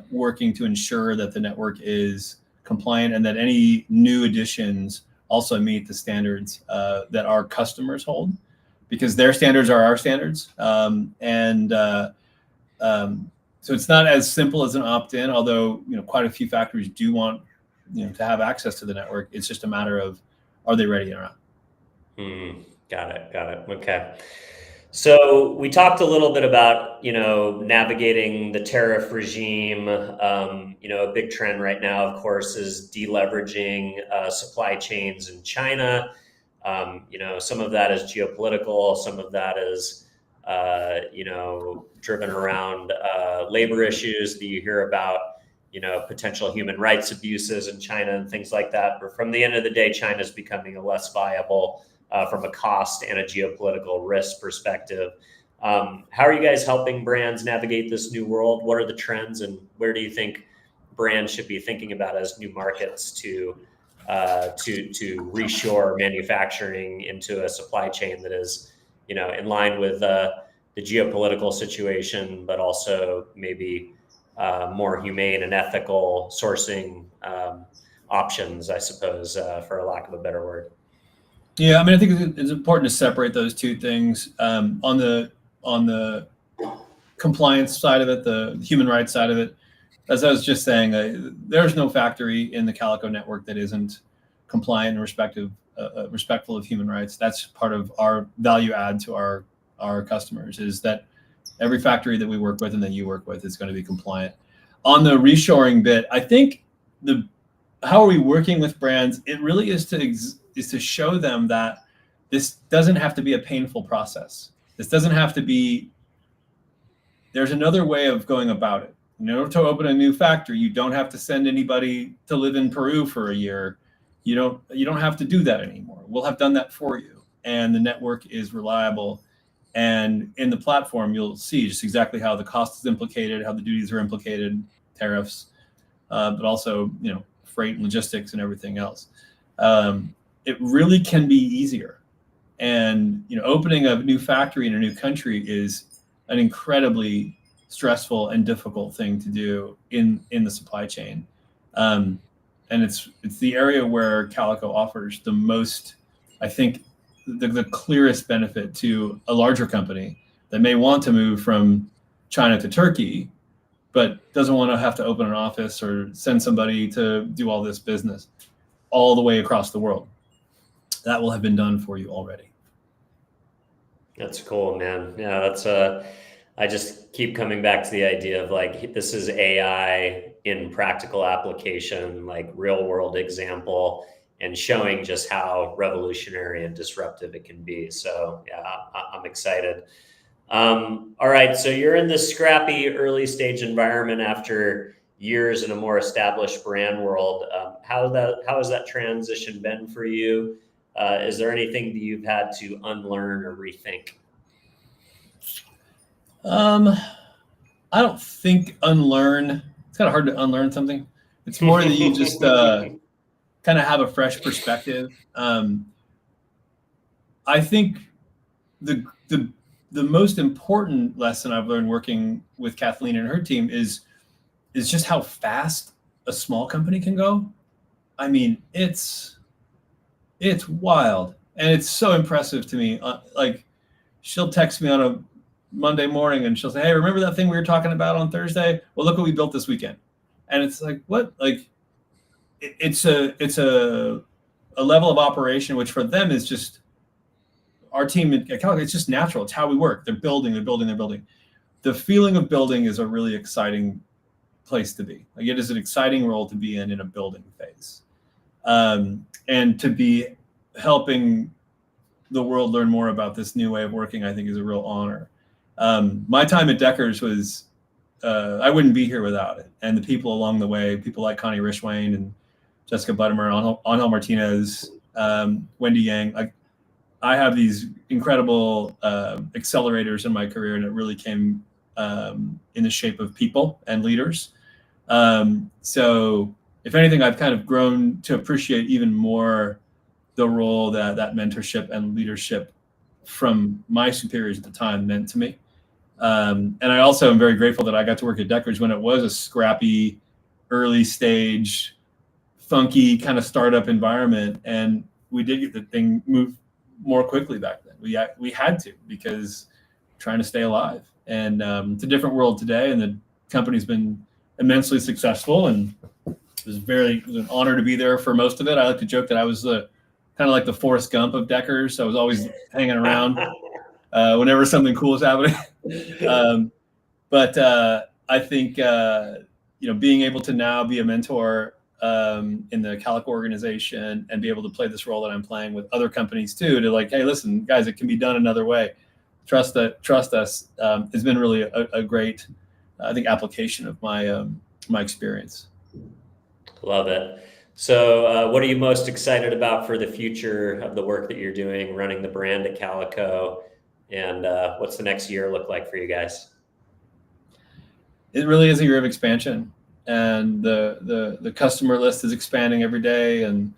working to ensure that the network is compliant and that any new additions also meet the standards that our customers hold, because their standards are our standards. So it's not as simple as an opt-in, although quite a few factories do want to have access to the network. It's just a matter of, are they ready or not? Got it. Okay. So we talked a little bit about, navigating the tariff regime. A big trend right now, of course, is deleveraging supply chains in China. Some of that is geopolitical. Some of that is driven around labor issues? Do you hear about, potential human rights abuses in China and things like that? But from the end of the day, China is becoming a less viable from a cost and a geopolitical risk perspective. How are you guys helping brands navigate this new world? What are the trends, and where do you think brands should be thinking about as new markets to reshore manufacturing into a supply chain that is, in line with the geopolitical situation, but also maybe more humane and ethical sourcing options, I suppose, for a lack of a better word. Yeah, I mean, I think it's important to separate those two things. On the compliance side of it, the human rights side of it, as I was just saying, there's no factory in the Calico network that isn't compliant and respectful of human rights. That's part of our value add to our customers, is that every factory that we work with and that you work with is going to be compliant. On the reshoring bit, I think how are we working with brands? It really is to show them that this doesn't have to be a painful process. This doesn't have to be. There's another way of going about it. In order to open a new factory, you don't have to send anybody to live in Peru for a year. You don't have to do that anymore. We'll have done that for you. And the network is reliable. And in the platform, you'll see just exactly how the cost is implicated, how the duties are implicated, tariffs, but also, freight and logistics and everything else. It really can be easier. And, opening a new factory in a new country is an incredibly stressful and difficult thing to do in the supply chain. And it's the area where Calico offers the most, I think, the clearest benefit to a larger company that may want to move from China to Turkey, but doesn't want to have to open an office or send somebody to do all this business all the way across the world. That will have been done for you already. That's cool, man. Yeah, that's I just keep coming back to the idea of like, this is AI in practical application, like real world example, and showing just how revolutionary and disruptive it can be. So yeah, I'm excited. All right, so you're in this scrappy early stage environment after years in a more established brand world. How has that transition been for you? Is there anything that you've had to unlearn or rethink? I don't think unlearn. It's kind of hard to unlearn something. It's more that you just kind of have a fresh perspective. I think the most important lesson I've learned working with Kathleen and her team is just how fast a small company can go. I mean, it's wild, and it's so impressive to me. Like, she'll text me on a Monday morning and she'll say, "Hey, remember that thing we were talking about on Thursday? Well, look what we built this weekend." And it's like, what? Like, it's a level of operation which for them is just, our team at Calico, it's just natural. It's how we work. They're building. The feeling of building is a really exciting place to be. Like, it is an exciting role to be in a building phase. And to be helping the world learn more about this new way of working, I think, is a real honor. My time at Deckers was, I wouldn't be here without it. And the people along the way, people like Connie Rishwain and Jessica Buttimer, Angel Martinez, Wendy Yang. Like, I have these incredible accelerators in my career, and it really came in the shape of people and leaders. So if anything, I've kind of grown to appreciate even more the role that mentorship and leadership from my superiors at the time meant to me. And I also am very grateful that I got to work at Deckers when it was a scrappy, early stage, funky kind of startup environment. And we did get the thing move more quickly back then. We had to, because trying to stay alive. And it's a different world today, and the company's been immensely successful, and it was an honor to be there for most of it. I like to joke that I was kind of like the Forrest Gump of Deckers. I was always hanging around whenever something cool was happening. But I think being able to now be a mentor in the Calico organization and be able to play this role that I'm playing with other companies too, to like, hey, listen, guys, it can be done another way. trust us has been really a great, I think, application of my experience. Love it. So what are you most excited about for the future of the work that you're doing, running the brand at Calico? And what's the next year look like for you guys? It really is a year of expansion, and the customer list is expanding every day, and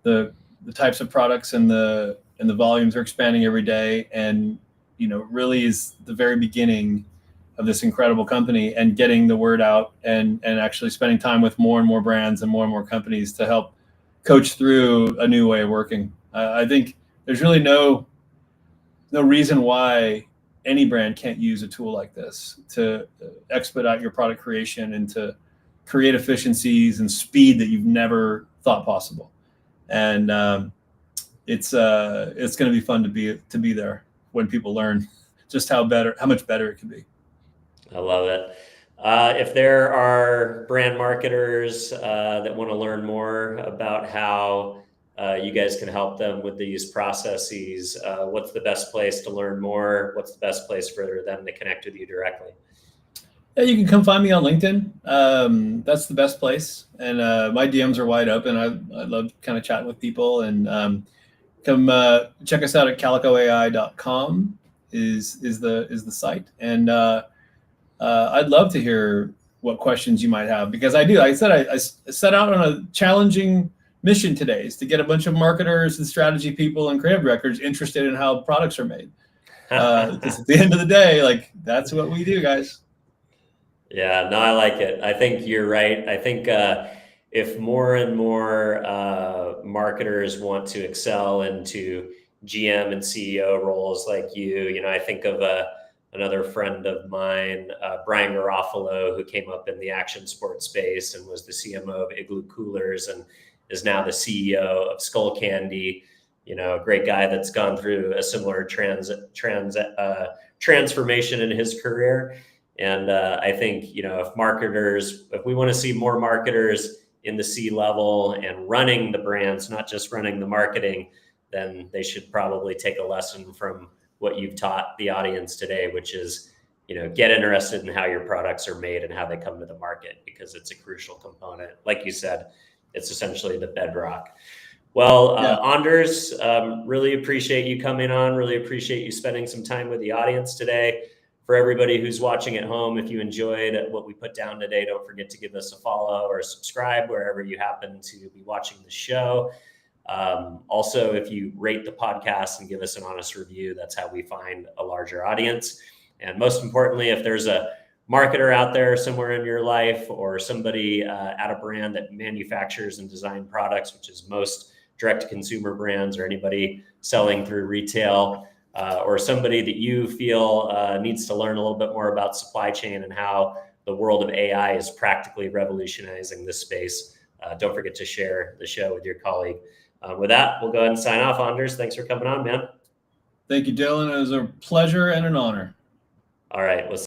the types of products and the volumes are expanding every day. And, really is the very beginning of this incredible company, and getting the word out, and actually spending time with more and more brands and more companies to help coach through a new way of working. I think there's really no reason why any brand can't use a tool like this to expedite your product creation and to create efficiencies and speed that you've never thought possible. And it's going to be fun to be there when people learn just how much better it can be. I love it. If there are brand marketers that want to learn more about how you guys can help them with these processes, what's the best place to learn more? What's the best place for them to connect with you directly? Yeah, you can come find me on LinkedIn. That's the best place. And my DMs are wide open. I love kind of chatting with people. And come check us out at calicoai.com is the site. And I'd love to hear what questions you might have, because I set out on a challenging mission today, is to get a bunch of marketers and strategy people and creative directors interested in how products are made. Because at the end of the day, like, that's what we do, guys. Yeah, no, I like it. I think you're right. I think if more and more marketers want to excel into GM and CEO roles like you, I think of another friend of mine, Brian Garofalo, who came up in the action sports space and was the CMO of Igloo Coolers and is now the CEO of Skull Candy. A great guy that's gone through a similar transformation in his career. And I think, if we want to see more marketers in the C-level and running the brands, not just running the marketing, then they should probably take a lesson from what you've taught the audience today, which is, get interested in how your products are made and how they come to the market, because it's a crucial component. Like you said, it's essentially the bedrock. Well, Yeah. Anders, really appreciate you coming on. Really appreciate you spending some time with the audience today. For everybody who's watching at home, if you enjoyed what we put down today, don't forget to give us a follow or subscribe wherever you happen to be watching the show. Also, if you rate the podcast and give us an honest review, that's how we find a larger audience. And most importantly, if there's a marketer out there somewhere in your life, or somebody at a brand that manufactures and design products, which is most direct-to-consumer brands, or anybody selling through retail, or somebody that you feel needs to learn a little bit more about supply chain and how the world of AI is practically revolutionizing this space, don't forget to share the show with your colleague. With that, we'll go ahead and sign off. Anders, thanks for coming on, man. Thank you, Dylan. It was a pleasure and an honor. All right. We'll